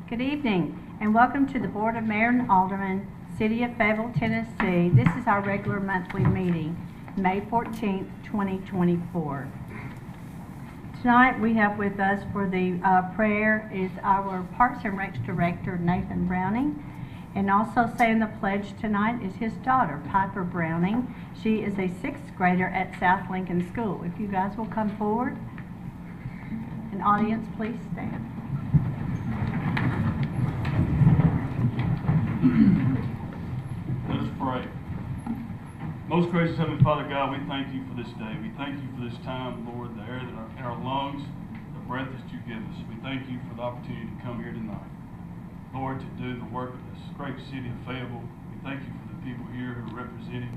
Good evening, and welcome to the Board of Mayor and Alderman, City of Fayetteville, Tennessee. This is our regular monthly meeting, May 14th, 2024. Tonight we have with us for the prayer is our Parks and Recs Director, Nathan Browning. And also saying the pledge tonight is his daughter, Piper Browning. She is a 6th grader at South Lincoln School. If you guys will come forward. And audience, please stand. Let us pray. Most gracious Heavenly Father God, we thank you for this day. We thank you for this time, Lord, the air that in our lungs, the breath that you give us. We thank you for the opportunity to come here tonight, Lord, to do the work of this great city of Fayetteville. We thank you for the people here who are representing.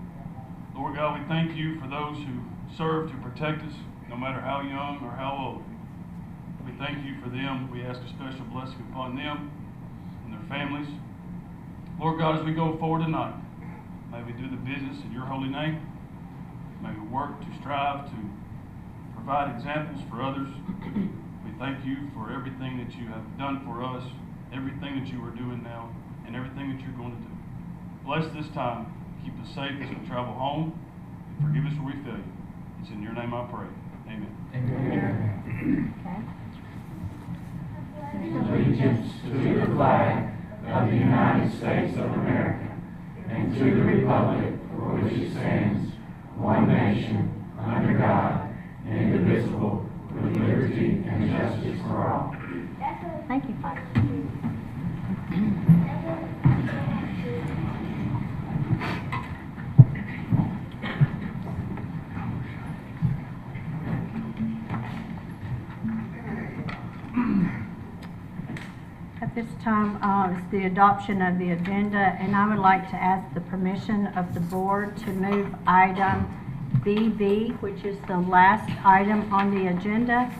Lord God, we thank you for those who serve to protect us, no matter how young or how old. We thank you for them. We ask a special blessing upon them and their families. Lord God, as we go forward tonight, may we do the business in your holy name. May we work to strive to provide examples for others. We thank you for everything that you have done for us, everything that you are doing now, and everything that you're going to do. Bless this time. Keep us safe as we travel home. And forgive us where we fail you. It's in your name I pray. Amen. Amen. Allegiance to the flag of the United States of America and to the republic for which it stands, one nation, under God, indivisible, with liberty and justice for all. Thank you, Father. At this time is the adoption of the agenda, and I would like to ask the permission of the board to move item BB, which is the last item on the agenda.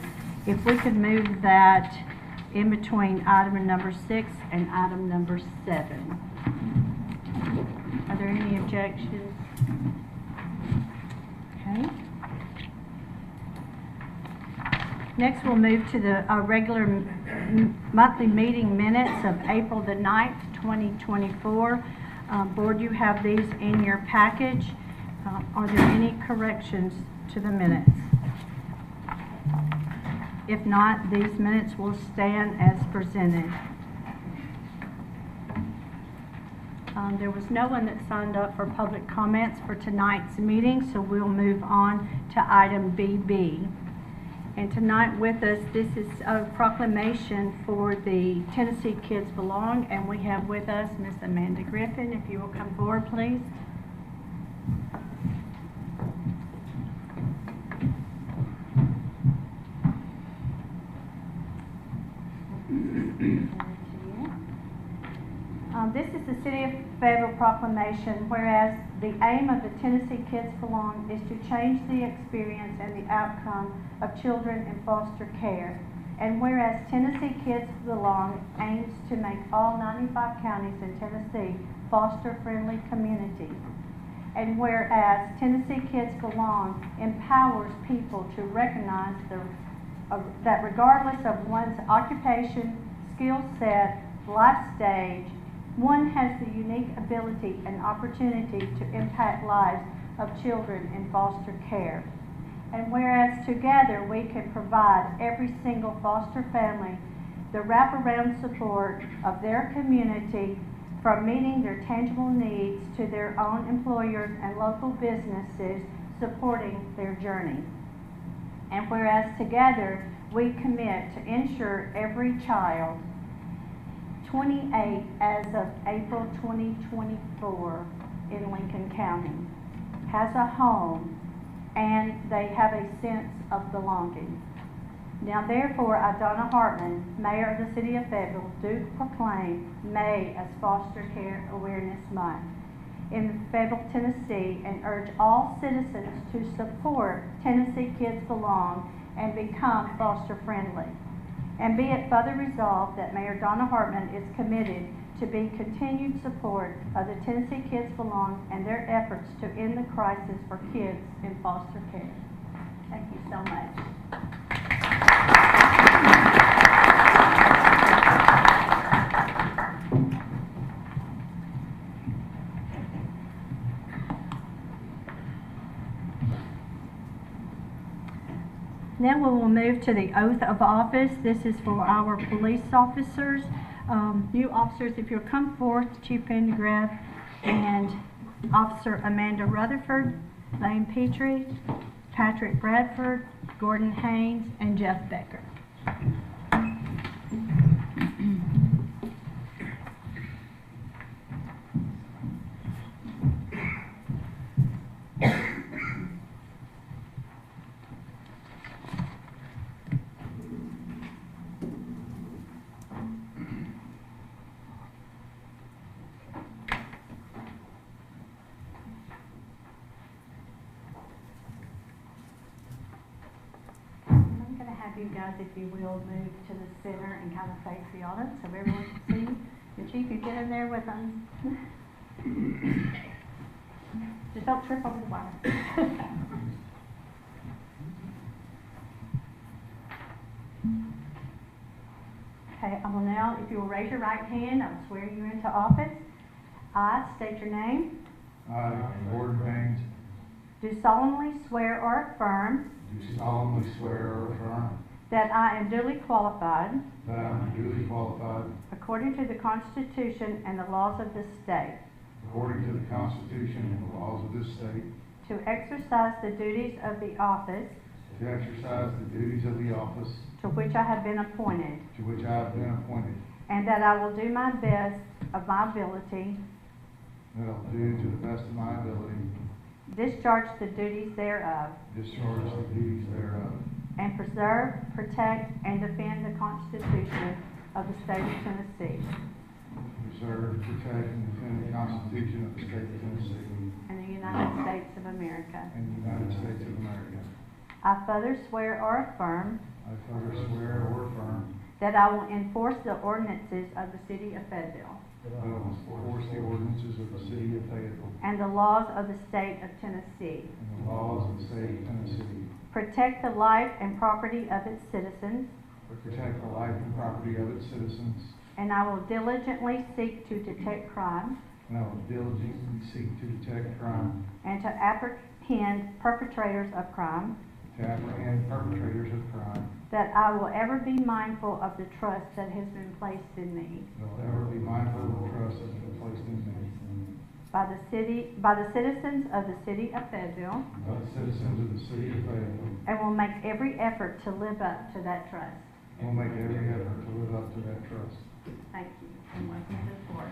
If we could move that in between item number 6 and item number 7. Are there any objections? Okay. Next, we'll move to the regular monthly meeting minutes of April the 9th, 2024. Board, you have these in your package. Are there any corrections to the minutes? If not, these minutes will stand as presented. There was no one that signed up for public comments for tonight's meeting, so we'll move on to item BB. And tonight with us, this is a proclamation for the Tennessee Kids Belong, and we have with us Miss Amanda Griffin. If you will come forward, please. This is the City of Fayetteville proclamation, whereas the aim of the Tennessee Kids Belong is to change the experience and the outcome of children in foster care. And whereas Tennessee Kids Belong aims to make all 95 counties in Tennessee foster-friendly communities. And whereas Tennessee Kids Belong empowers people to recognize that regardless of one's occupation, skill set, life stage, one has the unique ability and opportunity to impact lives of children in foster care. And whereas together we can provide every single foster family the wraparound support of their community, from meeting their tangible needs to their own employers and local businesses supporting their journey. And whereas together we commit to ensure every child 28 as of April 2024 in Lincoln County has a home and they have a sense of belonging. Now therefore, I, Donna Hartman, Mayor of the City of Fayetteville, do proclaim May as Foster Care Awareness Month in Fayetteville, Tennessee, and urge all citizens to support Tennessee Kids Belong and become foster friendly. And be it further resolved that Mayor Donna Hartman is committed to be continued support of the Tennessee Kids Belong and their efforts to end the crisis for kids in foster care. Thank you so much. then we will move to the oath of office. This is for our police officers. New officers, if you'll come forth, Chief Pendergraft and Officer Amanda Rutherford, Lane Petrie, Patrick Bradford, Gordon Haynes, and Jeff Becker. You guys, if you will, move to the center and kind of face the audience so everyone can see. And Chief, you get in there with them. Just don't trip over the wire. Okay, I will now, if you will raise your right hand, I will swear you into office. I state your name. I, Gordon Haynes, Do solemnly swear or affirm do solemnly swear or affirm that I am duly qualified, that I am duly qualified, according to the Constitution and the laws of this state, according to the Constitution and the laws of this state, to exercise the duties of the office to exercise the duties of the office to which I have been appointed, to which I have been appointed, and that I will do my best of my ability, that I will do to the best of my ability, discharge the duties thereof, discharge the duties thereof, and preserve, protect, and defend the Constitution of the state of Tennessee preserve, protect, and defend the Constitution of the state of Tennessee and the United States of America. and the United States of America. I further swear or affirm I further swear or affirm that I will enforce the ordinances of the city of Fayetteville that I will enforce the ordinances of the city of Fayetteville and the laws of the state of Tennessee, and the laws of the state of Tennessee, protect the life and property of its citizens, protect the life and property of its citizens, and I will diligently seek to detect crime and I will diligently seek to detect crime, and to apprehend perpetrators of crime, to apprehend perpetrators of crime, that I will ever be mindful of the trust that has been placed in me and will ever be mindful of the trust that has been placed in me by the citizens of the city of Fayetteville, by the citizens of the city of Fayetteville, and will make every effort to live up to that trust. and will make every effort to live up to that trust. Thank you, and welcome to the board.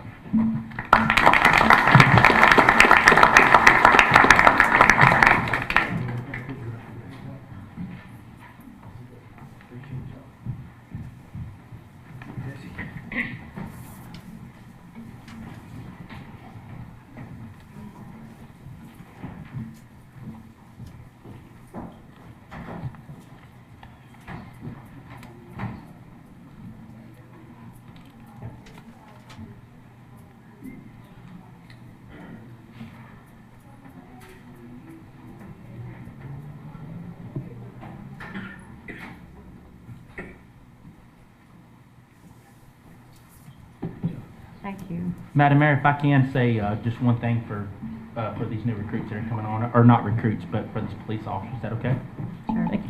Thank you. Madam Mayor, if I can say just one thing for these new recruits that are coming on, or not recruits, but for these police officers. Is that okay? Sure. Thank you.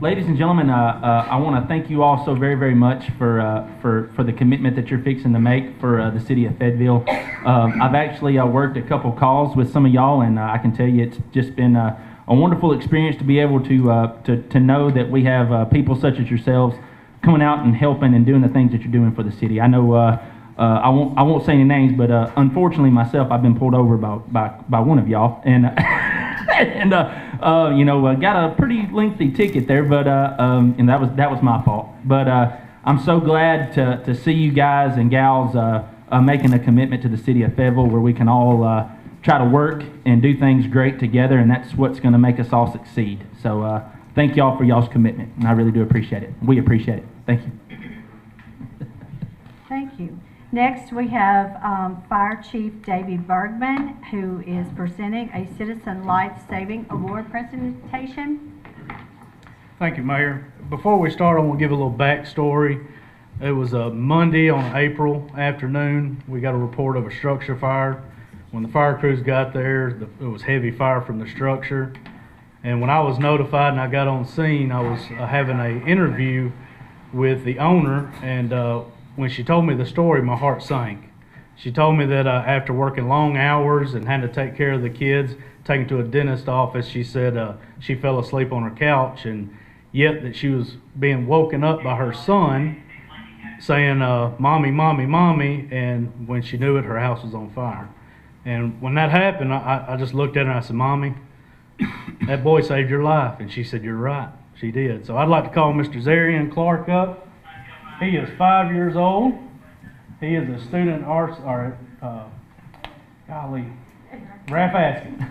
Ladies and gentlemen, I want to thank you all so very, very much for the commitment that you're fixing to make for the city of Fayetteville. I've actually worked a couple calls with some of y'all, and I can tell you it's just been a wonderful experience to be able to know that we have people such as yourselves coming out and helping and doing the things that you're doing for the city. I know I won't say any names, but unfortunately myself, I've been pulled over by one of y'all, and got a pretty lengthy ticket there, but and that was my fault. But I'm so glad to see you guys and gals making a commitment to the city of Fayetteville, where we can all try to work and do things great together, and that's what's going to make us all succeed. So thank y'all for y'all's commitment, and I really do appreciate it. We appreciate it. Thank you. Thank you. Next, we have Fire Chief Davey Bergman, who is presenting a Citizen Life Saving Award presentation. Thank you, Mayor. Before we start, I want to give a little backstory. It was a Monday on April afternoon. We got a report of a structure fire. When the fire crews got there, it was heavy fire from the structure. And when I was notified and I got on scene, I was having an interview with the owner, and when she told me the story, my heart sank. She told me that after working long hours and had to take care of the kids, taken to a dentist office, she said she fell asleep on her couch, and yet that she was being woken up by her son saying, "Mommy, mommy, mommy," and when she knew it, her house was on fire. And when that happened, I just looked at her and I said, "Mommy, that boy saved your life." And she said, "You're right, she did." So I'd like to call Mr. Zarian Clark up. He is 5 years old. He is a student arts, or Raph Askin.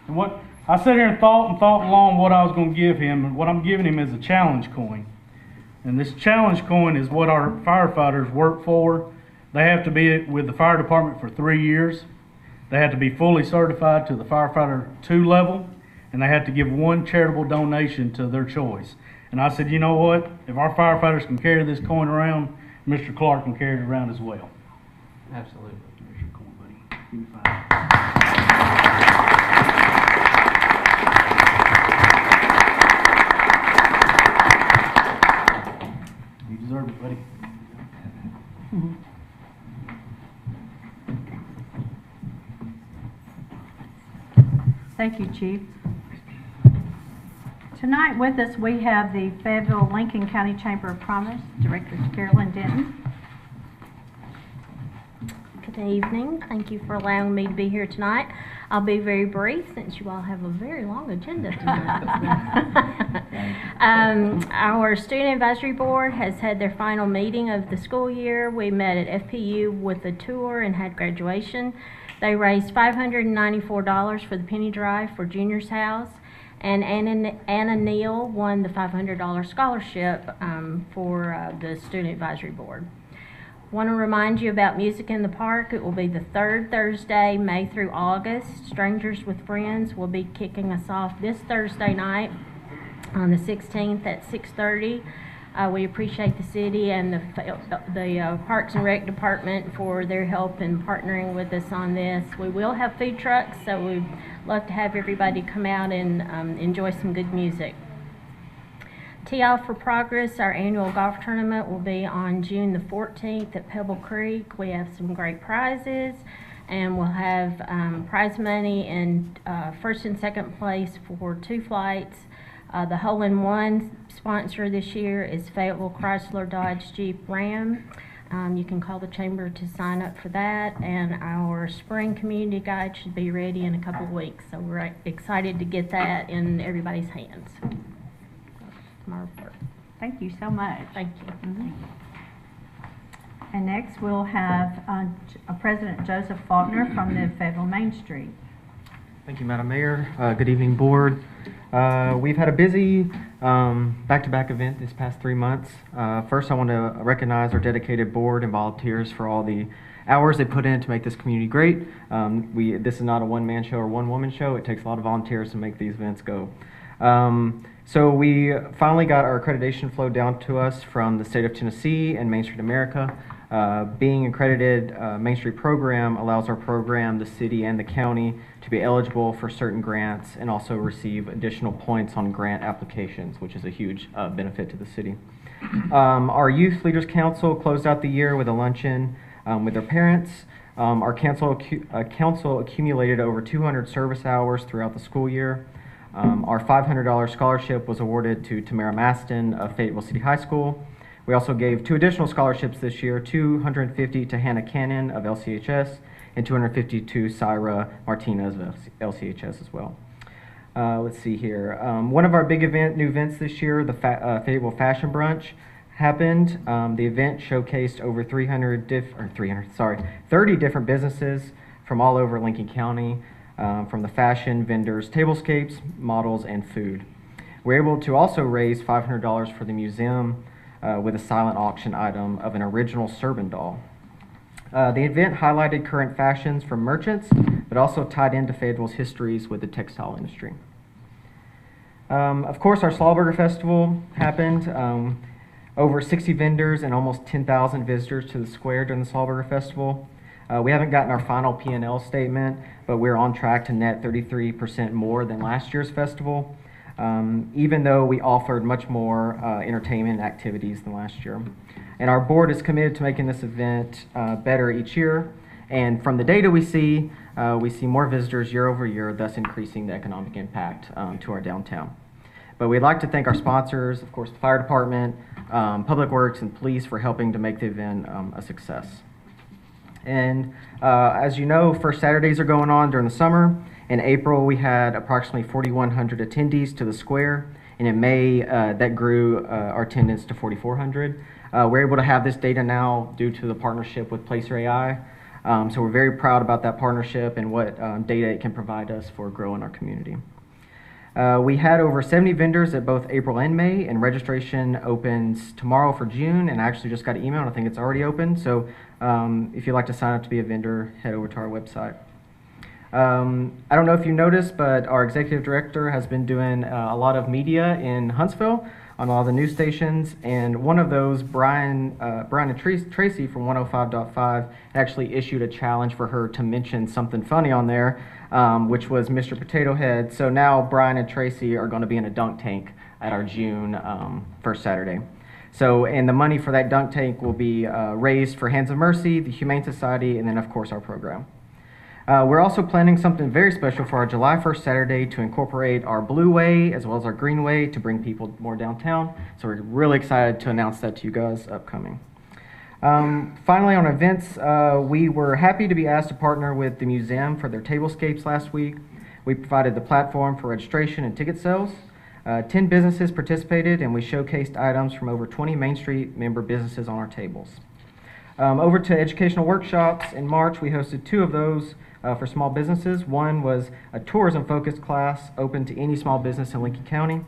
And what I sat here and thought along what I was going to give him, and what I'm giving him is a challenge coin. And this challenge coin is what our firefighters work for. They have to be with the fire department for 3 years. They have to be fully certified to the firefighter 2 level, and they have to give one charitable donation to their choice. And I said, you know what? If our firefighters can carry this coin around, Mr. Clark can carry it around as well. Absolutely. There's your coin, buddy. Give me 5. You deserve it, buddy. Thank you, Chief. Tonight with us, we have the Fayetteville Lincoln County Chamber of Commerce, Director Carolyn Denton. Good evening. Thank you for allowing me to be here tonight. I'll be very brief since you all have a very long agenda tonight. Our Student Advisory Board has had their final meeting of the school year. We met at FPU with a tour and had graduation. They raised $594 for the penny drive for Junior's House, and Anna Neal won the $500 scholarship for the Student Advisory Board. Want to remind you about Music in the Park. It will be the third Thursday, May through August. Strangers with Friends will be kicking us off this Thursday night on the 16th at 6:30. We appreciate the city and the Parks and Rec Department for their help in partnering with us on this. We will have food trucks, so we'd love to have everybody come out and enjoy some good music. Tee Off for Progress, our annual golf tournament, will be on June the 14th at Pebble Creek. We have some great prizes, and we'll have prize money in first and second place for 2 flights. The hole-in-one sponsor this year is Fayetteville Chrysler Dodge Jeep Ram. You can call the chamber to sign up for that, and our spring community guide should be ready in a couple of weeks, so we're excited to get that in everybody's hands. My report. Thank you so much. Thank you. Mm-hmm. And next we'll have President Joseph Faulkner from the Fayetteville Main Street. Thank you, Madam Mayor. Good evening, Board. We've had a busy back-to-back event this past 3 months. First, I want to recognize our dedicated board and volunteers for all the hours they put in to make this community great. This is not a one-man show or one-woman show. It takes a lot of volunteers to make these events go. So we finally got our accreditation flow down to us from the state of Tennessee and Main Street America. Being accredited Main Street program allows our program, the city and the county, to be eligible for certain grants and also receive additional points on grant applications, which is a huge benefit to the city. Our Youth Leaders Council closed out the year with a luncheon with their parents. Our council accumulated over 200 service hours throughout the school year. Our $500 scholarship was awarded to Tamara Maston of Fayetteville City High School. We also gave 2 additional scholarships this year, 250 to Hannah Cannon of LCHS and 250 to Syra Martinez of LCHS as well. Let's see here. One of our big new events this year, the Fayetteville Fashion Brunch, happened. The event showcased over 30 different businesses from all over Lincoln County, from the fashion, vendors, tablescapes, models, and food. We're able to also raise $500 for the museum with a silent auction item of an original Serban doll. The event highlighted current fashions from merchants, but also tied into Fayetteville's histories with the textile industry. Of course, our Slaughburger Festival happened. Over 60 vendors and almost 10,000 visitors to the square during the Slaughburger Festival. We haven't gotten our final P&L statement, but we're on track to net 33% more than last year's festival, even though we offered much more entertainment activities than last year. And our board is committed to making this event better each year. And from the data we see more visitors year over year, thus increasing the economic impact to our downtown. But we'd like to thank our sponsors, of course, the fire department, Public Works, and police for helping to make the event a success. And as you know, First Saturdays are going on during the summer. In April, we had approximately 4,100 attendees to the square, and in May, that grew our attendance to 4,400. We're able to have this data now due to the partnership with Placer AI. So we're very proud about that partnership and what data it can provide us for growing our community. We had over 70 vendors at both April and May, and registration opens tomorrow for June, and I actually just got an email, and I think it's already open. So if you'd like to sign up to be a vendor, head over to our website. I don't know if you noticed, but our executive director has been doing a lot of media in Huntsville on all the news stations, and one of those, Brian and Tracy from 105.5, actually issued a challenge for her to mention something funny on there, which was Mr. Potato Head. So now Brian and Tracy are going to be in a dunk tank at our June first Saturday. So, and the money for that dunk tank will be raised for Hands of Mercy, the Humane Society, and then of course our program. We're also planning something very special for our July 1st Saturday to incorporate our Blue Way as well as our Green Way to bring people more downtown. So we're really excited to announce that to you guys upcoming. Finally, on events, we were happy to be asked to partner with the museum for their tablescapes last week. We provided the platform for registration and ticket sales. 10 businesses participated, and we showcased items from over 20 Main Street member businesses on our tables. Over to educational workshops. In March, we hosted 2 of those for small businesses. One was a tourism-focused class open to any small business in Lincoln County.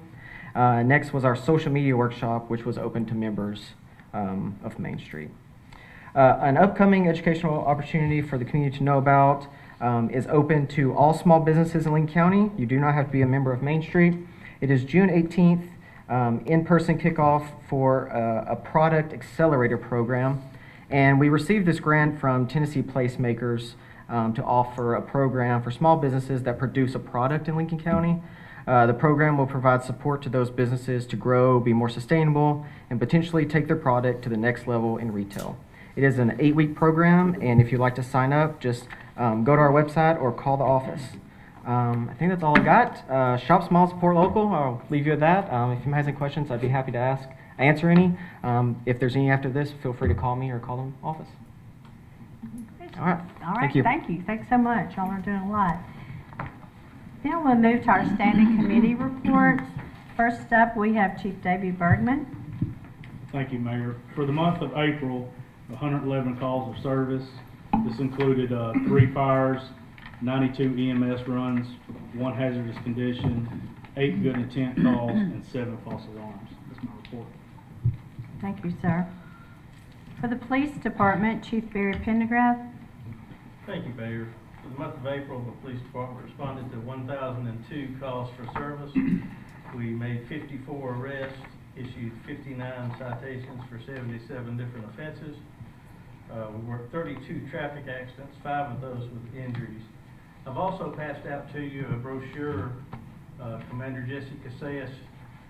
Next was our social media workshop, which was open to members of Main Street. An upcoming educational opportunity for the community to know about is open to all small businesses in Lincoln County. You do not have to be a member of Main Street. It is June 18th, in-person kickoff for a product accelerator program. And we received this grant from Tennessee Placemakers to offer a program for small businesses that produce a product in Lincoln County. The program will provide support to those businesses to grow, be more sustainable, and potentially take their product to the next level in retail. It is an 8-week program, and if you'd like to sign up, just go to our website or call the office. I think that's all I got. Shop small, support local. I'll leave you at that. If anyone has any questions, I'd be happy to answer any. If there's any after this, feel free to call me or call the office. All right. Thank you. Thanks so much. Y'all are doing a lot. Now we'll move to our standing committee reports. First up, we have Chief Davey Bergman. Thank you, Mayor. For the month of April, 111 calls of service. This included 3 fires, 92 EMS runs, 1 hazardous condition, 8 good intent calls, and 7 false alarms. That's my report. Thank you, sir. For the police department, Chief Barry Pendergrass. Thank you, Mayor. For the month of April, the police department responded to 1,002 calls for service. We made 54 arrests, issued 59 citations for 77 different offenses. We worked 32 traffic accidents, 5 of those with injuries. I've also passed out to you a brochure. Commander Jesse Casillas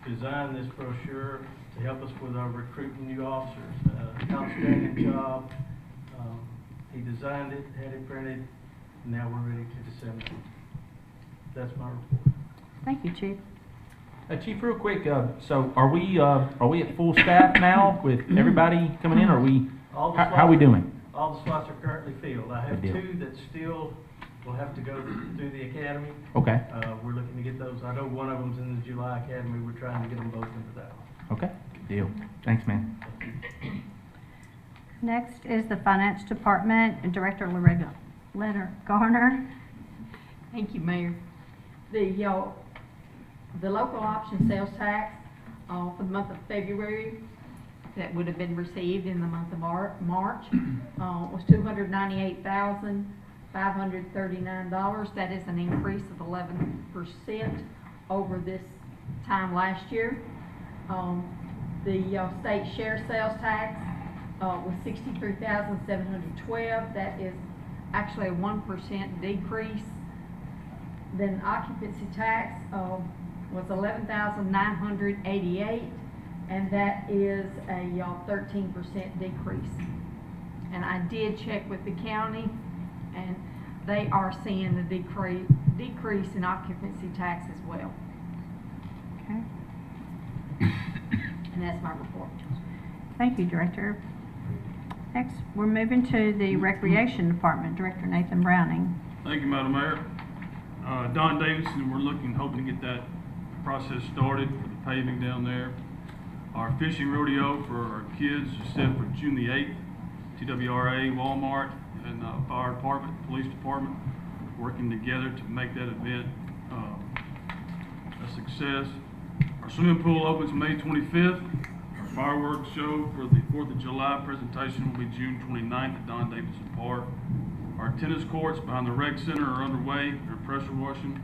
designed this brochure to help us with our recruiting new officers. Outstanding job. He designed it, had it printed, and now we're ready to disseminate it. That's my report. Thank you, Chief. Chief, real quick, so are we at full staff now with everybody coming in? Or are we? How are we doing? All the slots are currently filled. I have Good deal. 2 that still will have to go through the academy. Okay. We're looking to get those. I know one of them's in the July academy. We're trying to get them both into that one. Okay. Good deal. Thanks, man. Next is the finance department and Director Leonard Garner. Thank you, Mayor. The local option sales tax for the month of February that would have been received in the month of March was $298,539. That is an increase of 11% over this time last year. The state share sales tax was $63,712. That is actually a 1% decrease. Then occupancy tax was 11,988, and that is a 13% decrease. And I did check with the county, and they are seeing the decrease in occupancy tax as well. Okay. And that's my report. Thank you, Director. Next, we're moving to the Recreation Department, Director Nathan Browning. Thank you, Madam Mayor. Don Davidson, we're hoping to get that process started for the paving down there. Our fishing rodeo for our kids is set for June the 8th. TWRA, Walmart, and Fire Department, Police Department, working together to make that event a success. Our swimming pool opens May 25th. Our fireworks show for the 4th of July presentation will be June 29th at Don Davidson Park. Our tennis courts behind the rec center are underway. They're pressure washing.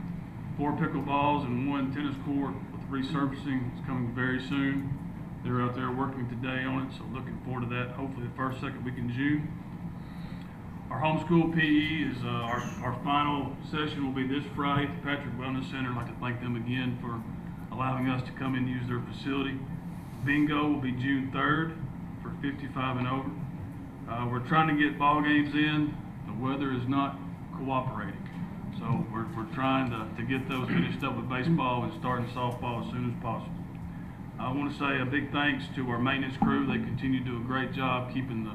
4 pickleballs and 1 tennis court with resurfacing is coming very soon. They're out there working today on it, so looking forward to that. Hopefully the first, second week in June. Our homeschool PE is our final session will be this Friday at the Patrick Wellness Center. I'd like to thank them again for allowing us to come in and use their facility. Bingo will be June 3rd for 55 and over. We're trying to get ball games in. The weather is not cooperating. So we're trying to get those finished up with baseball and starting softball as soon as possible. I want to say a big thanks to our maintenance crew. They continue to do a great job keeping the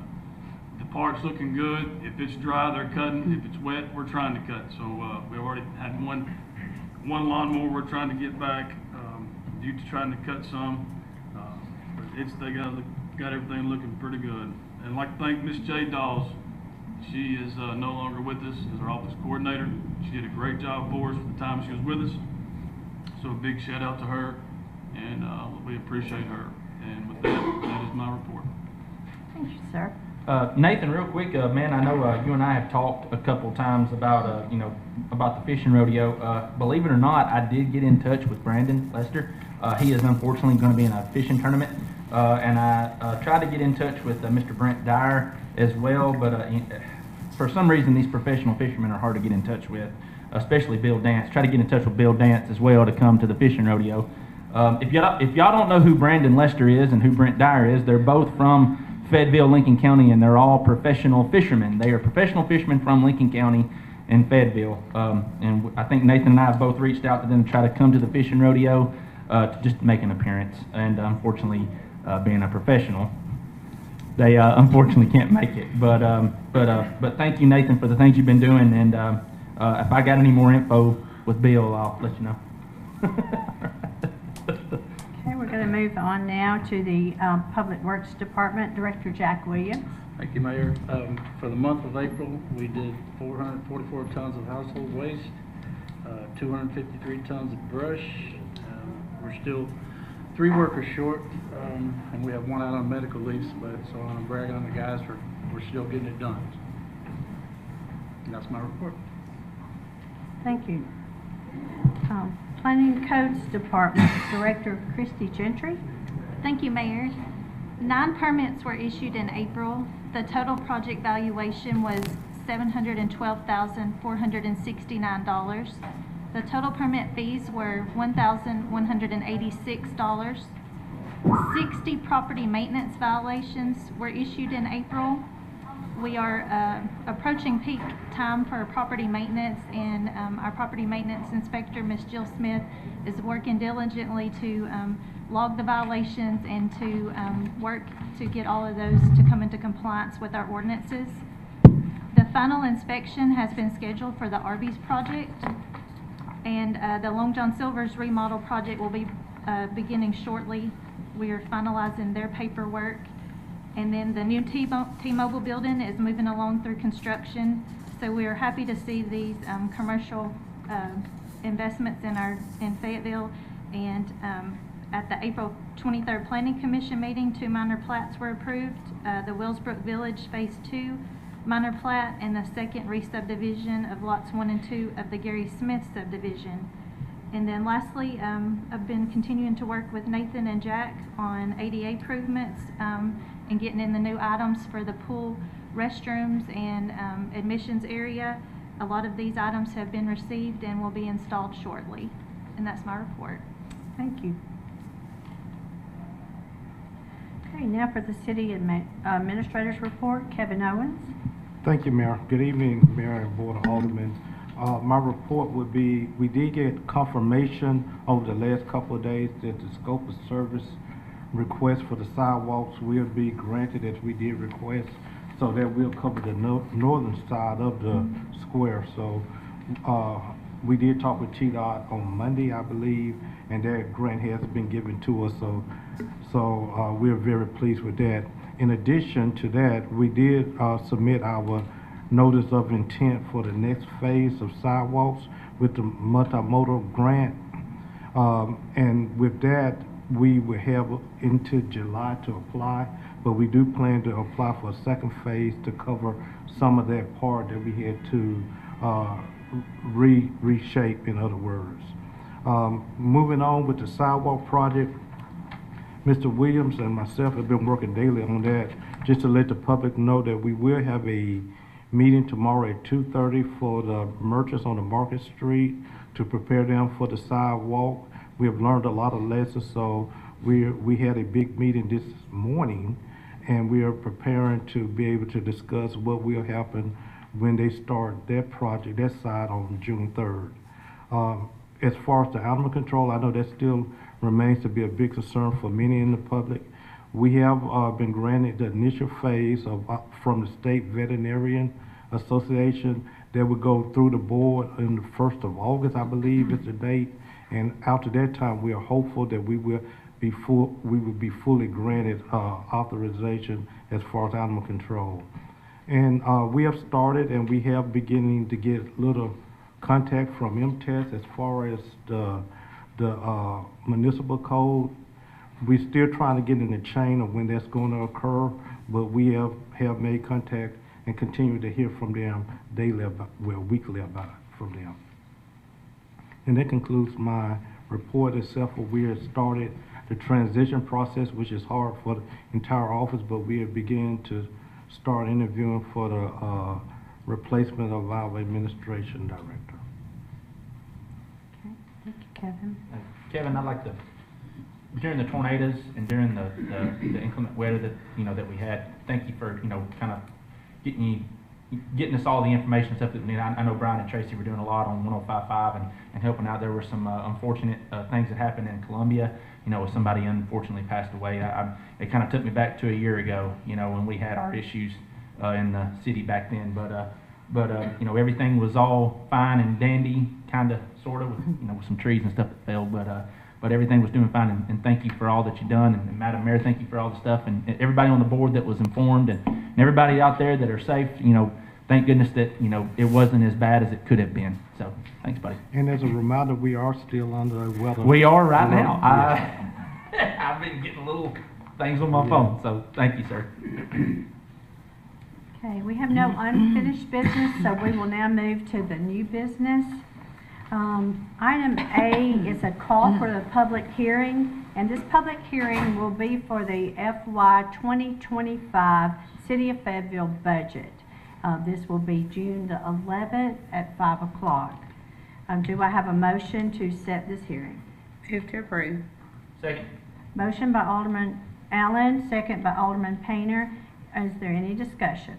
parks looking good. If it's dry, they're cutting. If it's wet, we're trying to cut. So we already had one lawnmower we're trying to get back due to trying to cut some. But they got everything looking pretty good. And I'd like to thank Miss J. Dawes. She is no longer with us as our office coordinator. She did a great job for us for the time she was with us. So a big shout out to her, and we appreciate her. And with that is my report. Thank you, sir. Nathan, real quick, man, I know you and I have talked a couple times about about the fishing rodeo. Believe it or not, I did get in touch with Brandon Lester. He is unfortunately going to be in a fishing tournament, and I tried to get in touch with Mr. Brent Dyer as well, but for some reason these professional fishermen are hard to get in touch with, especially Bill Dance. Try to get in touch with Bill Dance as well to come to the fishing rodeo. If y'all don't know who Brandon Lester is and who Brent Dyer is, they're both from Fayetteville, Lincoln County, and they're all professional fishermen. They are professional fishermen from Lincoln County and Fayetteville. And I think Nathan and I have both reached out to them to try to come to the fishing rodeo to just make an appearance. And unfortunately, being a professional, they unfortunately can't make it. But thank you, Nathan, for the things you've been doing. And if I got any more info with Bill, I'll let you know. Okay, we're going to move on now to the Public Works Department, Director Jack Williams. Thank you, Mayor. For the month of April, we did 444 tons of household waste, 253 tons of brush. We're still 3 workers short, and we have 1 out on medical leave, so I'm bragging on the guys for we're still getting it done. And that's my report. Thank you. Planning and Codes Department, Director Christy Gentry. Thank you, Mayor. 9 permits were issued in April. The total project valuation was $712,469. The total permit fees were $1,186. 60 property maintenance violations were issued in April. We are approaching peak time for property maintenance, and our property maintenance inspector, Ms. Jill Smith, is working diligently to log the violations and to work to get all of those to come into compliance with our ordinances. The final inspection has been scheduled for the Arby's project, and the Long John Silver's remodel project will be beginning shortly. We are finalizing their paperwork. And then the new T-Mobile building is moving along through construction. So we are happy to see these commercial investments in Fayetteville. And at the April 23rd Planning Commission meeting, 2 minor plats were approved. The Wellsbrook Village Phase 2 minor plat and the 2nd re-subdivision of lots 1 and 2 of the Gary Smith subdivision. And then lastly, I've been continuing to work with Nathan and Jack on ADA improvements and getting in the new items for the pool restrooms and admissions area. A lot of these items have been received and will be installed shortly. And that's my report. Thank you. Okay, now for the city administrator's report, Kevin Owens. Thank you, Mayor. Good evening, Mayor and Board of Aldermen. My report would be, we did get confirmation over the last couple of days that the scope of service request for the sidewalks will be granted as we did request, so that will cover the northern side of the square. So we did talk with TDOT on Monday, I believe, and that grant has been given to us, so we're very pleased with that. In addition to that, we did submit our notice of intent for the next phase of sidewalks with the multimodal grant, and with that, we will have into July to apply, but we do plan to apply for a second phase to cover some of that part that we had to reshape, in other words. Moving on with the sidewalk project, Mr. Williams and myself have been working daily on that, just to let the public know that we will have a meeting tomorrow at 2:30 for the merchants on the Market Street to prepare them for the sidewalk. We have learned a lot of lessons, so we had a big meeting this morning, and we are preparing to be able to discuss what will happen when they start that project, that side, on June 3rd. As far as the animal control, I know that still remains to be a big concern for many in the public. We have been granted the initial phase of from the State Veterinarian Association that would go through the board on the 1st of August, I believe is the date. And after that time, we are hopeful that we will be fully granted authorization as far as animal control. And we have started, and we have beginning to get little contact from MTS as far as the municipal code. We're still trying to get in the chain of when that's going to occur, but we have made contact and continue to hear from them daily, weekly about it from them. And that concludes my report itself. We have started the transition process, which is hard for the entire office, but we have begun to start interviewing for the replacement of our administration director. Okay, thank you, Kevin. Kevin, I'd like to, during the tornadoes and during the inclement weather that we had, thank you for kind of getting us all the information and stuff that we need. I know Brian and Tracy were doing a lot on 105.5 and helping out. There were some unfortunate things that happened in Columbia, with somebody unfortunately passed away. It kind of took me back to a year ago, when we had our issues in the city back then. But everything was all fine and dandy, kind of, sort of, with some trees and stuff that fell. But everything was doing fine, and thank you for all that you've done. And Madam Mayor, thank you for all the stuff, and everybody on the board that was informed, and everybody out there that are safe. Thank goodness that it wasn't as bad as it could have been. So thanks, buddy. And as a reminder, we are still under weather. We are right now. Yeah. I've been getting little things on my phone, so thank you, sir. Okay, we have no unfinished business, so we will now move to the new business. Item A is a call for the public hearing, and this public hearing will be for the FY 2025 City of Fayetteville budget. This will be June the 11th at 5 o'clock. Do I have a motion to set this hearing? Move to approve. Second. Motion by Alderman Allen, second by Alderman Painter. Is there any discussion?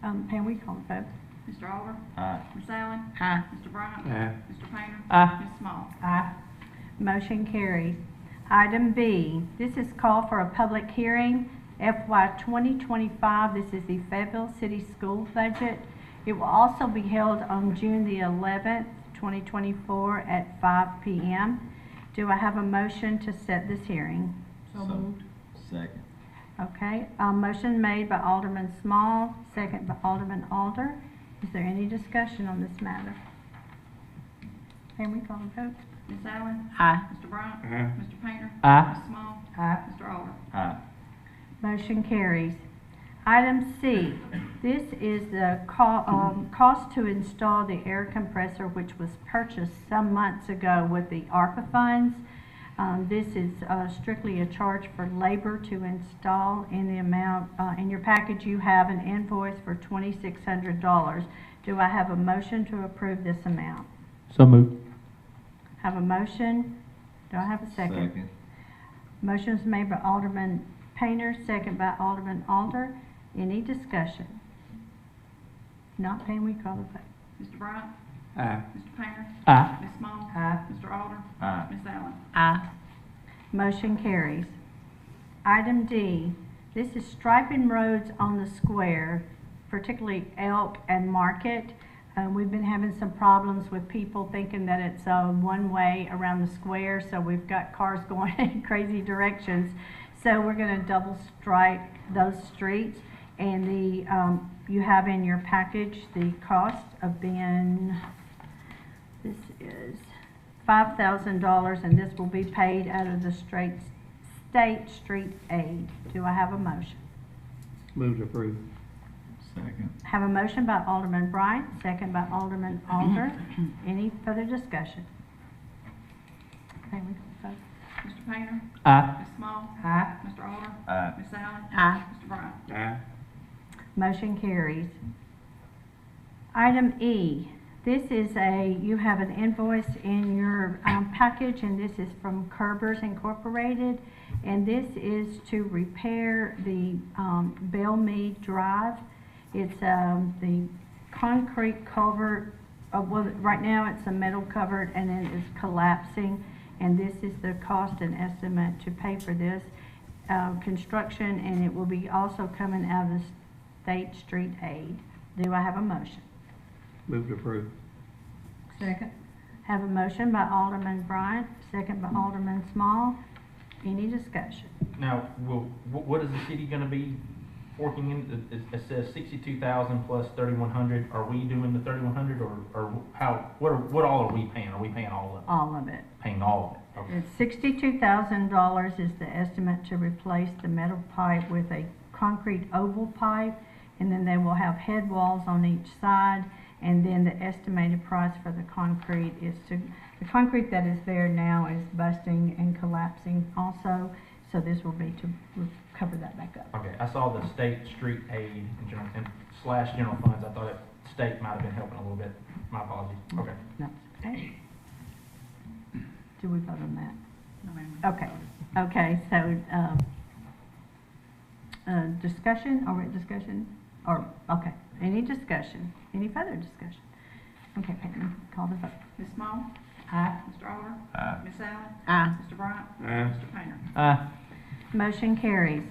Pam, we call the vote. Mr. Alder? Aye. Ms. Allen? Aye. Mr. Bryant? Aye. Mr. Painter? Aye. Ms. Small? Aye. Motion carries. Item B, this is call for a public hearing, FY 2025. This is the Fayetteville City School budget. It will also be held on June the 11th, 2024 at 5 p.m. Do I have a motion to set this hearing? So moved. Second. Okay, motion made by Alderman Small, second by Alderman Alder. Is there any discussion on this matter? Can we call the vote? Ms. Allen? Aye. Mr. Bryant? Aye. Mr. Painter? Aye. Ms. Small? Aye. Mr. Alder? Aye. Motion carries. Item C, this is the cost to install the air compressor, which was purchased some months ago with the ARPA funds. This is strictly a charge for labor to install. In the amount, in your package, you have an invoice for $2,600. Do I have a motion to approve this amount? So moved. Have a motion? Do I have a second? Motion is made by Alderman Painter, second by Alderman Alder. Any discussion? Not Payne, we call the vote. Mr. Bryant? Aye. Mr. Painter? Aye. Ms. Small? Aye. Mr. Alder? Aye. Ms. Allen? Aye. Motion carries. Item D, this is striping roads on the square, particularly Elk and Market. We've been having some problems with people thinking that it's one way around the square, so we've got cars going in crazy directions. So we're going to double stripe those streets, and you have in your package the cost of being, this is $5,000, and this will be paid out of the state street aid. Do I have a motion? Move to approve. Second. Have a motion by Alderman Bryant, second by Alderman Alder. Any further discussion? Okay, we can vote. Mr. Painter? Aye. Ms. Small? Aye. Mr. Alder? Aye. Ms. Allen? Aye. Mr. Bryant? Aye. Motion carries. Item E, this is you have an invoice in your package, and this is from Kerbers Incorporated, and this is to repair the Bellmead Drive. It's the concrete culvert, well, right now it's a metal culvert, and then it's collapsing, and this is the cost and estimate to pay for this construction, and it will be also coming out of the state street aid. Do I have a motion? Move to approve. Second. Have a motion by Alderman Bryant, second by Alderman Small. Any discussion? Now, what is the city gonna be working in? It says 62,000 plus 3,100. Are we doing the 3,100, or how? What all are we paying? Are we paying all of it? All of it. Paying all of it. Okay. It's $62,000 is the estimate to replace the metal pipe with a concrete oval pipe, and then they will have head walls on each side, and then the estimated price for the concrete is the concrete that is there now is busting and collapsing also, so this will be to cover that back up. Okay, I saw the state street aid and slash general funds. I thought state might have been helping a little bit. My apologies. Okay. No, okay. Do we vote on that? No, ma'am. Okay, okay, so, discussion, or discussion, or, okay, any discussion, any further discussion? Okay, Peyton, call the vote. Ms. Small? Aye. Mr. Alder? Aye. Ms. Allen? Aye. Mr. Bryant? Aye. Mr. Painter? Aye. Motion carries.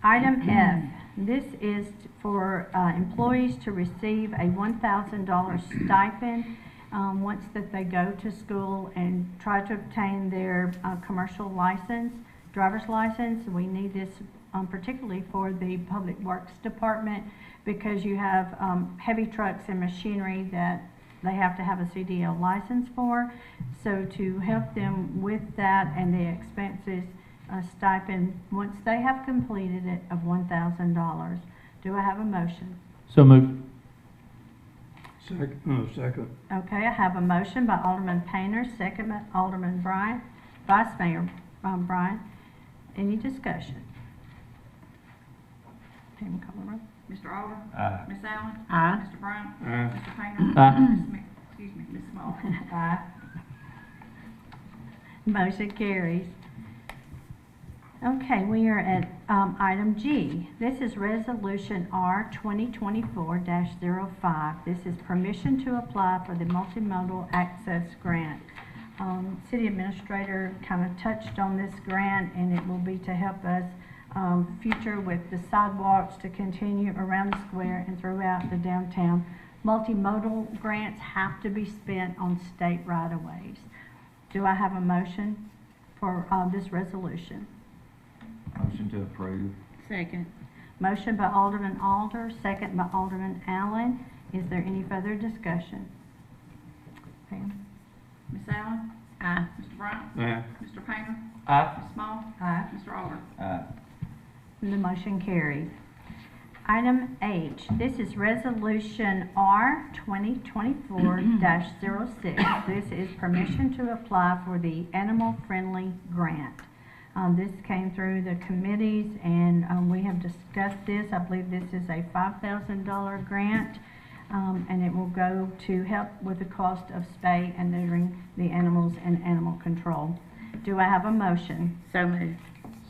Item F, this is for employees to receive a $1,000 stipend once that they go to school and try to obtain their commercial license, driver's license. We need this particularly for the Public Works Department, because you have heavy trucks and machinery that they have to have a CDL license for. So to help them with that and the expenses, a stipend, once they have completed it, of $1,000. Do I have a motion? So moved. Second. Okay, I have a motion by Alderman Painter, second by Alderman Bryant, Vice Mayor Bryant. Any discussion? Pam, call the roll. Mr. Alder? Aye. Ms. Allen? Aye. Mr. Bryant? Aye. Mr. Painter? Aye. Excuse me, Ms. Small? Aye. Motion carries. Okay, we are at item G. This is Resolution R 2024-05. This is permission to apply for the Multimodal Access Grant. City Administrator kind of touched on this grant, and it will be to help us future with the sidewalks to continue around the square and throughout the downtown. Multimodal grants have to be spent on state right-of-ways. Do I have a motion for this resolution? Motion to approve. Second. Motion by Alderman Alder, second by Alderman Allen. Is there any further discussion? Pam? Ms. Allen? Aye. Mr. Bryant? Aye. Mr. Painter? Aye. Ms. Small? Aye. Mr. Alder? Aye. The motion carries. Item H, this is Resolution R 2024-06. This is permission to apply for the Animal Friendly Grant. This came through the committees, and we have discussed this. I believe this is a $5,000 grant, and it will go to help with the cost of spay and neutering the animals and animal control. Do I have a motion? So moved.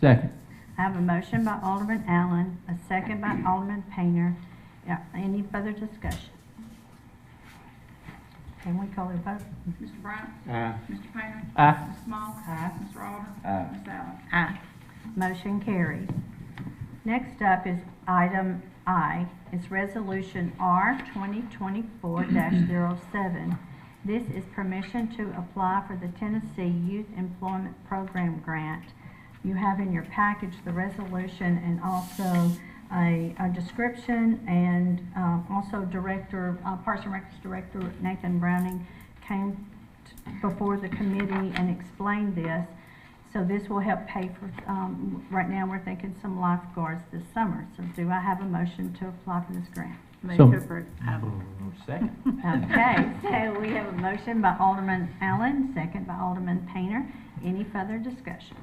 Second. I have a motion by Alderman Allen, a second by Alderman Painter. Any further discussion? Can we call it a vote? Mr. Bryant? Aye. Mr. Painter? Aye. Ms. Small? Aye. Mr. Alder? Aye. Ms. Allen? Aye. Motion carries. Next up is item I. It's Resolution R 2024-07. This is permission to apply for the Tennessee Youth Employment Program Grant. You have in your package the resolution and also a description, and also Parks and Records Director Nathan Browning came before the committee and explained this. So this will help pay for, right now we're thinking some lifeguards this summer. So do I have a motion to apply for this grant? So- Move to approve. Second. Okay, so we have a motion by Alderman Allen, second by Alderman Painter. Any further discussion?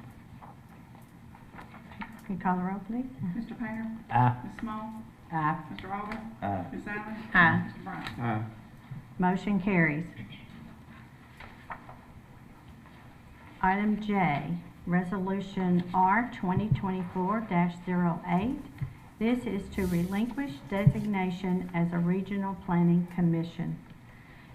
Can you call the roll, please? Mr. Painter? Aye. Ms. Small? Aye. Mr. Alder? Aye. Ms. Allen? Aye. Mr. Bryant? Aye. Motion carries. Item J, Resolution R 2024-08. This is to relinquish designation as a regional planning commission.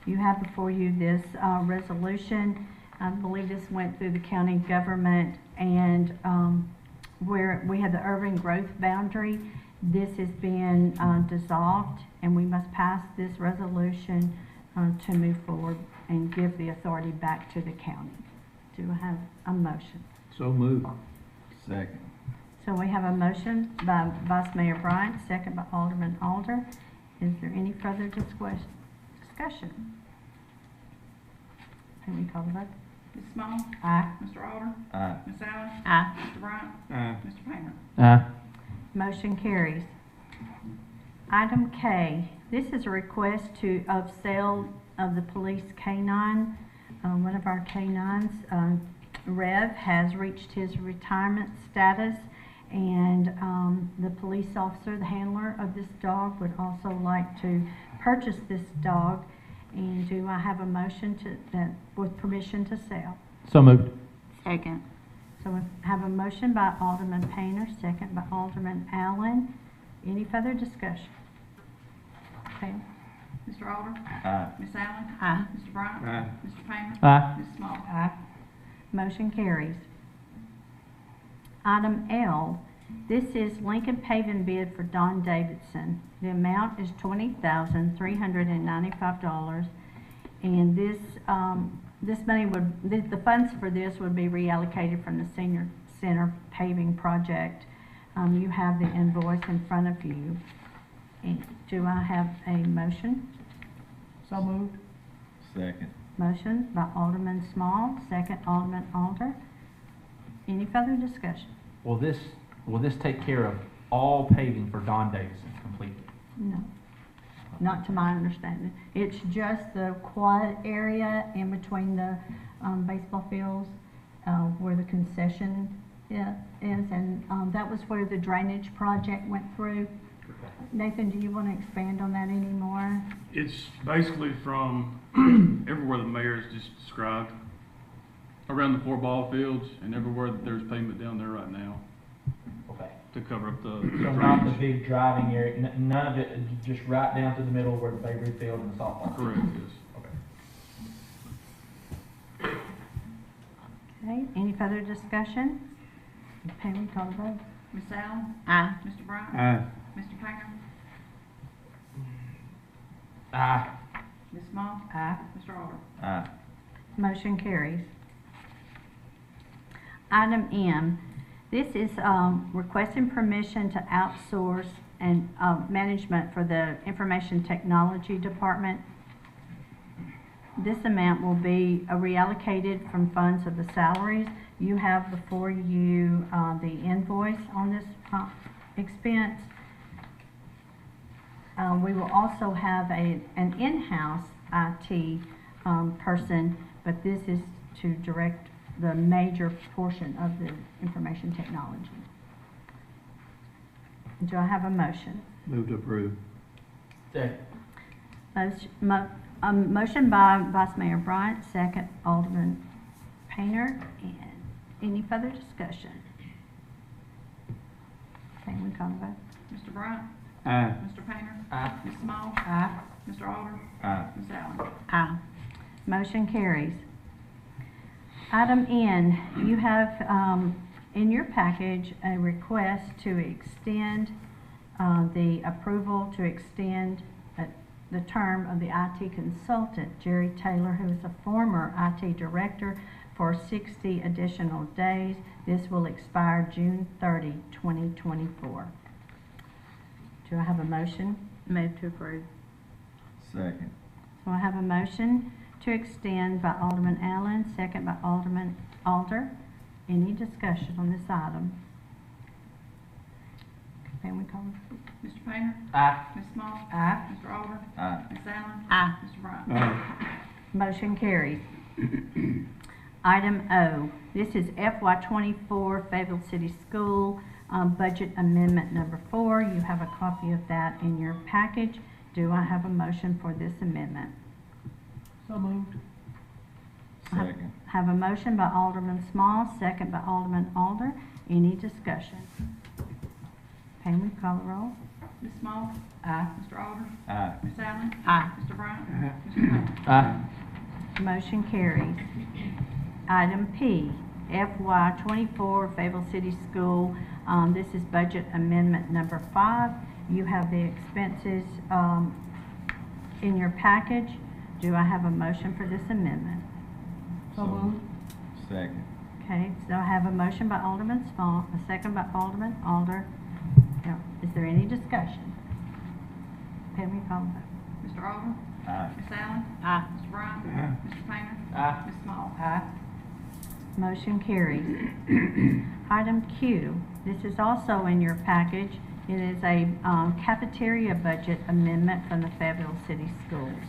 You have before you this resolution. I believe this went through the county government, and where we had the urban growth boundary. This is being dissolved, and we must pass this resolution to move forward and give the authority back to the county. Do I have a motion? So moved. Second. So we have a motion by Vice Mayor Bryant, second by Alderman Alder. Is there any further discussion? Can we call the vote? Ms. Small? Aye. Mr. Alder? Aye. Ms. Allen? Aye. Mr. Bryant? Aye. Mr. Painter? Aye. Motion carries. Item K, this is a request of sale of the police K-9. One of our K-9s, Rev, has reached his retirement status, and the police officer, the handler of this dog, would also like to purchase this dog. And do I have a motion with permission to sell? So moved. Second. So we have a motion by Alderman Painter, second by Alderman Allen. Any further discussion? Okay. Mr. Alder? Aye. Ms. Allen? Aye. Mr. Bryant? Aye. Mr. Painter? Aye. Ms. Small? Aye. Motion carries. Item L, this is Lincoln paving bid for Don Davidson. The amount is $20,395, and this money the funds for this would be reallocated from the senior center paving project. You have the invoice in front of you. And do I have a motion? So moved. Second. Motion by Alderman Small, second Alderman Alder. Any further discussion? Will this take care of all paving for Don Davidson completely? No, not to my understanding. It's just the quad area in between the baseball fields where the concession is, and that was where the drainage project went through. Nathan, do you want to expand on that anymore? It's basically from everywhere the mayor has just described, around the 4 ball fields and everywhere that there's pavement down there right now Okay. to cover up the So not the drainage. big driving area, none of it, just right down to the middle where the Babe Ruth Field and the softball. Correct, yes. Okay. Okay, any further discussion? Pam, call the vote. Ms. Allen? Aye. Mr. Bryant? Aye. Mr. Painter? Aye. Ms. Small? Aye. Mr. Alder? Aye. Motion carries. Item M, this is requesting permission to outsource and management for the Information Technology Department. This amount will be reallocated from funds of the salaries. You have before you the invoice on this expense. We will also have an in-house IT person, but this is to direct the major portion of the information technology. Do I have a motion? Move to approve. Second. Motion by Vice Mayor Bryant, second Alderman Painter. And any further discussion? Okay, we call the vote. Mr. Bryant? Aye. Mr. Painter? Aye. Ms. Small? Aye. Mr. Alder? Aye. Ms. Allen? Aye. Motion carries. Item N, you have in your package a request to extend the approval to extend the term of the IT consultant, Jerry Taylor, who is a former IT director, for 60 additional days. This will expire June 30, 2024. Do I have a motion? Move to approve. Second. So I have a motion to extend by Alderman Allen, second by Alderman Alder. Any discussion on this item? Can we call it? Mr. Painter? Aye. Ms. Small? Aye. Mr. Alder? Aye. Ms. Allen? Aye. Mr. Bryant? Aye. Motion carries. Item O, this is FY24 Fayetteville City School Budget Amendment Number 4. You have a copy of that in your package. Do I have a motion for this amendment? So moved. Second. Have a motion by Alderman Small, second by Alderman Alder. Any discussion? Can we call the roll? Ms. Small? Aye. Mr. Alder? Aye. Ms. Allen? Aye. Mr. Bryant? Mr. Painter? Aye. Motion carries. Item P, FY24 Fayetteville City School. This is Budget Amendment Number 5. You have the expenses in your package. Do I have a motion for this amendment? So moved. Second. Okay, so I have a motion by Alderman Small, a second by Alderman Alder. Now, is there any discussion? Can we call the vote? Mr. Alder? Aye. Ms. Allen? Aye. Mr. Bryant? Aye. Mr. Painter? Aye. Ms. Small? Aye. Motion carries. Item Q, this is also in your package. It is a cafeteria budget amendment from the Fayetteville City Schools.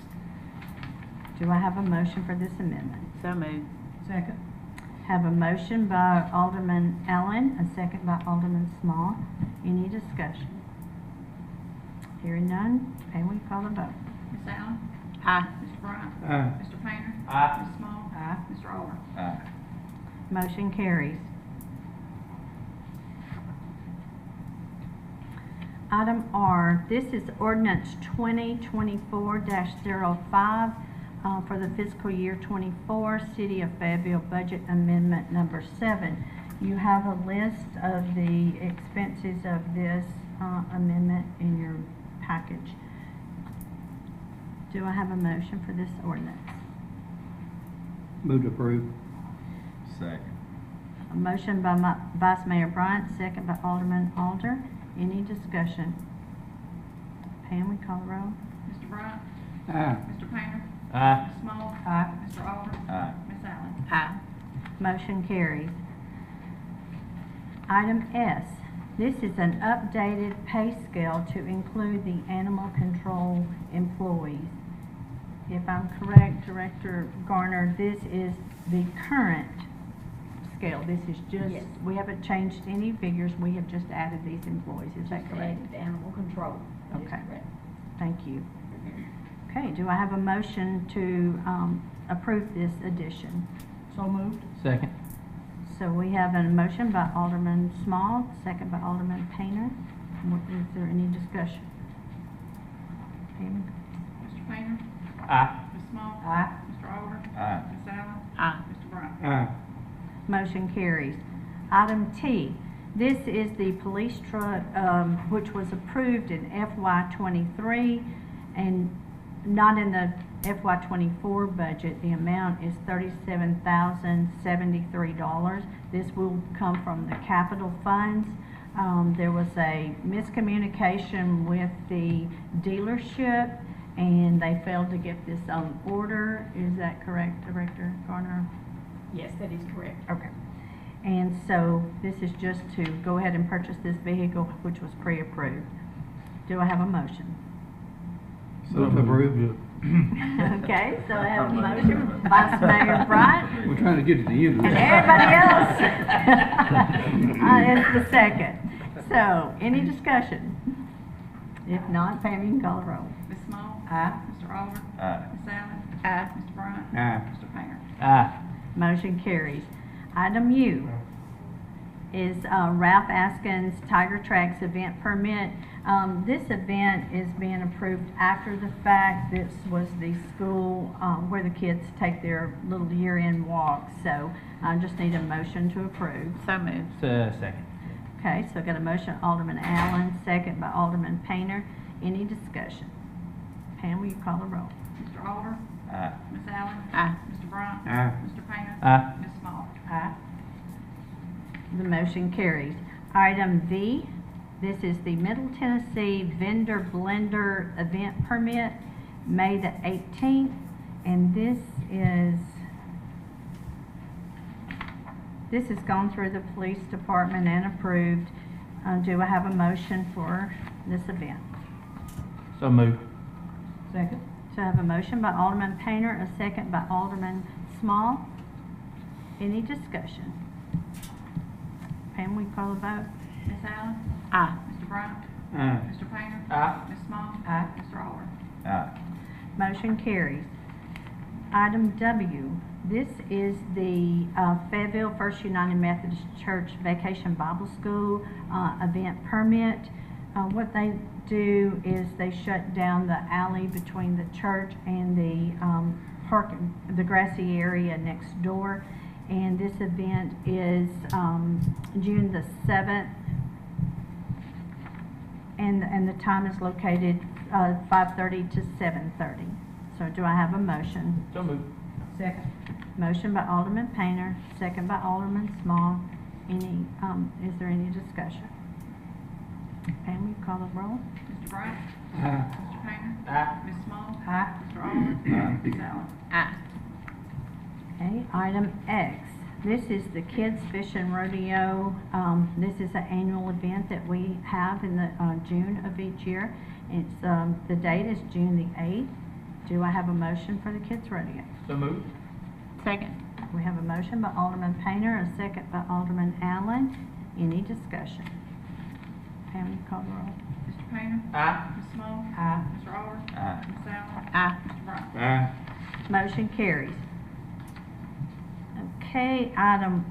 Do I have a motion for this amendment? So moved. Second. Have a motion by Alderman Allen, a second by Alderman Small. Any discussion? Hearing none, can we call the vote? Ms. Allen? Aye. Mr. Bryant? Aye. Mr. Painter? Aye. Ms. Small? Aye. Mr. Alder? Aye. Motion carries. Item R, this is ordinance 2024-05 for the fiscal year 24, City of Fayetteville Budget Amendment Number 7. You have a list of the expenses of this amendment in your package. Do I have a motion for this ordinance? Move to approve. Second. A motion by Vice Mayor Bryant, second by Alderman Alder. Any discussion? Pam, we call the roll? Mr. Bryant? Aye. Mr. Painter? Aye. Ms. Small? Aye. Mr. Alder? Aye. Ms. Allen? Aye. Motion carries. Item S, this is an updated pay scale to include the animal control employees. If I'm correct, Director Garner, this is the current scale. This is just, Yes. we haven't changed any figures, we have just added these employees, is that correct? Added animal control. That is Okay. correct. Thank you. Okay, do I have a motion to approve this addition? So moved. Second. So we have a motion by Alderman Small, second by Alderman Painter. Is there any discussion? Amy? Mr. Painter? Aye. Ms. Small? Aye. Mr. Alder? Aye. Ms. Allen? Aye. Mr. Bryant? Aye. Motion carries. Item T, this is the police truck, which was approved in FY23 and not in the FY24 budget. The amount is $37,073. This will come from the capital funds. There was a miscommunication with the dealership and they failed to get this on order. Is that correct, Director Garner? Yes, that is correct. Okay. And so this is just to go ahead and purchase this vehicle, which was pre-approved. Do I have a motion? Okay, so I have a motion, Vice Mayor Bryant, We're trying to get to the end of and this. everybody else is the second. So, any discussion? If not, Pam, you can call the roll. Ms. Small? Aye. Mr. Alderman? Aye. Ms. Allen? Aye. Mr. Bryant? Aye. Mr. Painter? Aye. Motion carries. Item U is Ralph Askins Tiger Tracks event permit. This event is being approved after the fact. This was the school where the kids take their little year-end walk. So I just need a motion to approve. So moved. Second. Okay, so I got a motion, Alderman Allen, second by Alderman Painter. Any discussion? Pam, will you call the roll? Mr. Alder? Aye. Ms. Allen? Aye. Mr. Bryant? Aye. Mr. Painter? Aye. Ms. Small? Aye. The motion carries. Item V, this is the Middle Tennessee Vendor Blender Event Permit, May the 18th, and this has gone through the police department and approved. Do I have a motion for this event? So moved. Second. So I have a motion by Alderman Painter, a second by Alderman Small. Any discussion? Pam, we call the vote? Ms. Allen? Aye. Mr. Bryant? Aye. Mr. Painter? Aye. Ms. Small? Aye. Mr. Alder? Aye. Motion carries. Item W, this is the Fayetteville First United Methodist Church Vacation Bible School event permit. What they do is they shut down the alley between the church and the the grassy area next door. And this event is June the 7th, and the time is located 5:30 to 7:30. So do I have a motion? So moved. Second. Motion by Alderman Painter, second by Alderman Small. Any, is there any discussion? Pam, will you call the roll? Mr. Bryant? Aye. Mr. Painter? Aye. Ms. Small? Aye. Mr. Alder? Aye. Ms. Allen? Aye. Okay, item X. This is the Kids Fish and Rodeo. This is an annual event that we have in the June of each year. It's the date is June the 8th. Do I have a motion for the Kids Rodeo? So moved. Second. We have a motion by Alderman Painter, a second by Alderman Allen. Any discussion? Pam, will you call the roll? Mr. Painter? Aye. Ms. Small? Aye. Mr. Alder? Aye. Ms. Allen? Aye. Mr. Bryant? Aye. Motion carries. Okay, item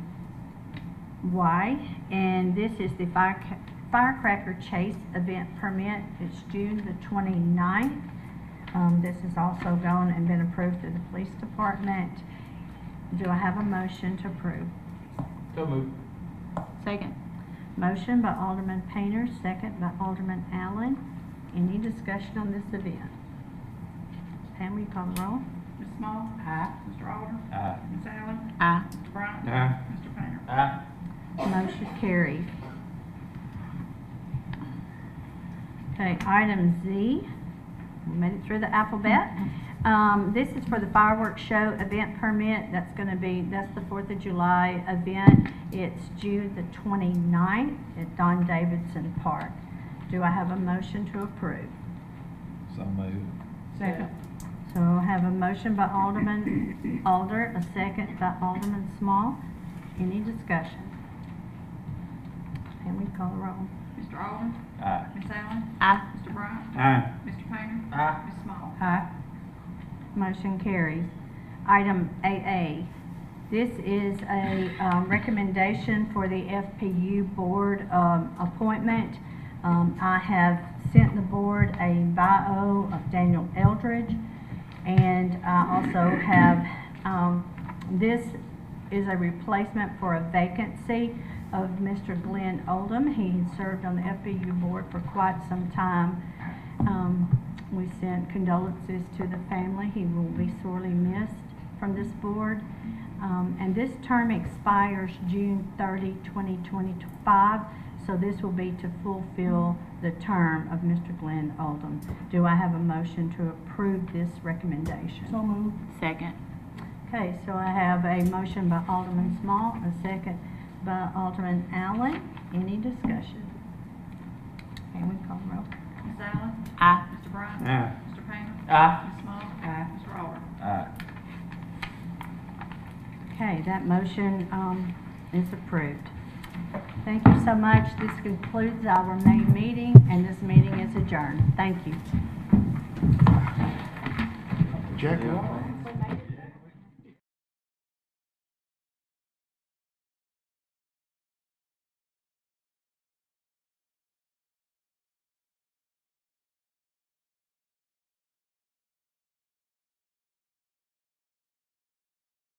Y, and this is the Firecracker Chase event permit. It's June the 29th. This has also gone and been approved through the police department. Do I have a motion to approve? So moved. Second. Motion by Alderman Painter, second by Alderman Allen. Any discussion on this event? Pam, will you call the roll? Ms. Small? Aye. Mr. Alder? Aye. Ms. Allen? Aye. Mr. Bryant? Aye. Mr. Painter? Aye. Motion carries. Okay, item Z, we made it through the alphabet. This is for the fireworks show event permit. That's the 4th of July event. It's June the 29th at Don Davidson Park. Do I have a motion to approve? So moved. Second. So I have a motion by Alderman Alder, a second by Alderman Small. Any discussion? Can we call the roll? Mr. Alder? Aye. Ms. Allen? Aye. Mr. Bryant? Aye. Mr. Painter? Aye. Ms. Small? Aye. Motion carries. Item AA. This is a recommendation for the FPU board appointment. I have sent the board a bio of Daniel Eldridge, and I also have, this is a replacement for a vacancy of Mr. Glenn Oldham. He had served on the FPU board for quite some time. We sent condolences to the family. He will be sorely missed from this board. And this term expires June 30, 2025, so this will be to fulfill the term of Mr. Glenn Oldham. Do I have a motion to approve this recommendation? So moved. Second. Okay, so I have a motion by Alderman Small, a second by Alderman Allen. Any discussion? Can we call the roll? Ms. Allen? Aye. Mr. Bryant? Aye. Mr. Painter. Aye. Ms. Small. Aye. Mr. Alderman. Aye. Okay, that motion is approved. Thank you so much. This concludes our main meeting, and this meeting is adjourned. Thank you. Jack Wall.